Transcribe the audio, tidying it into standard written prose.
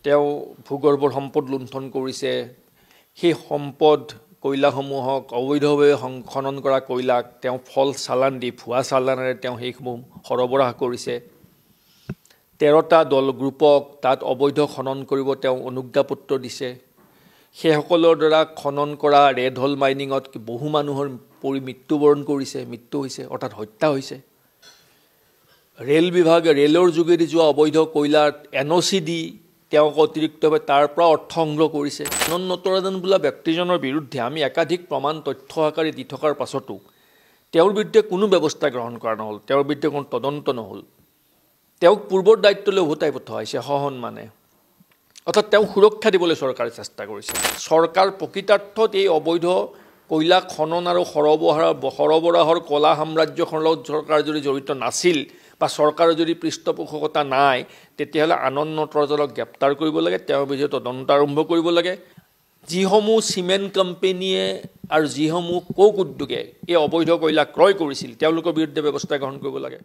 তেওঁ ভূগৰ্ভৰ সম্পদ লুণ্ঠন কৰিছে সেই সম্পদ কয়লাসমূহক অবৈধভাৱে খনন কৰা কয়লাক তেওঁ ফলছ চালান দি ভুৱা চালানেৰে তেওঁ সেইসমূহ সৰবৰাহ কৰিছে 13টা দল গ্ৰুপক তাত অবৈধ খনন কৰিব তেওঁ অনুজ্ঞাপত্ৰ দিছে সেইসকলৰ দ্বাৰা খনন কৰা ৰেড হোল মাইনিঙত বহু মানুহৰ মৃত্যুবৰণ কৰিছে মৃত্যু হৈছে অৰ্থাৎ হত্যা হৈছে ৰেল বিভাগে ৰেলৰ যোগেদি যোৱা অবৈধ কয়লাৰ এনঅচি দি তেওঁক অতিৰিক্তভাৱে তাৰ পৰা অৰ্থ সংগ্ৰহ কৰিছে আনন্দ নটৰাজন বোলা ব্যক্তিজনৰ বিৰুদ্ধে আমি একাধিক প্ৰমাণ তথ্য আকাৰে দি থকাৰ পাছতো তেওঁৰ বিৰুদ্ধে কোনো ব্যৱস্থা গ্ৰহণ কৰা নহ'ল তেওঁৰ বিৰুদ্ধে কোনো তদন্ত নহ'ল তেওঁক পূৰ্বৰ দায়িত্বলৈ উভতাই পঠোৱা হৈছে সহন্মানে অৰ্থাৎ তেওঁক সুৰক্ষা দিবলৈ চৰকাৰে চেষ্টা কৰিছে চৰকাৰ প্ৰকৃতাৰ্থত এই অবৈধ কয়লা খনন আৰু সৰবৰাহৰ কলা সাম্ৰাজ্যখনৰ লগত চৰকাৰ যদি জড়িত নাছিল বা চৰকাৰৰ যদি পৃষ্ঠপোষকতা নাই তেতিয়াহ'লে আনন্দ নটৰাজনক গ্ৰেপ্তাৰ কৰিব লাগে তেওঁৰ বিৰুদ্ধে তদন্ত আৰম্ভ কৰিব লাগে যিসমূহ চিমেণ্ট কোম্পানীয়ে আৰু যিসমূহ কোক উদ্যোগে এই অবৈধ কয়লা ক্ৰয় কৰিছিল তেওঁলোকৰ বিৰুদ্ধে ব্যৱস্থা গ্ৰহণ কৰিব লাগে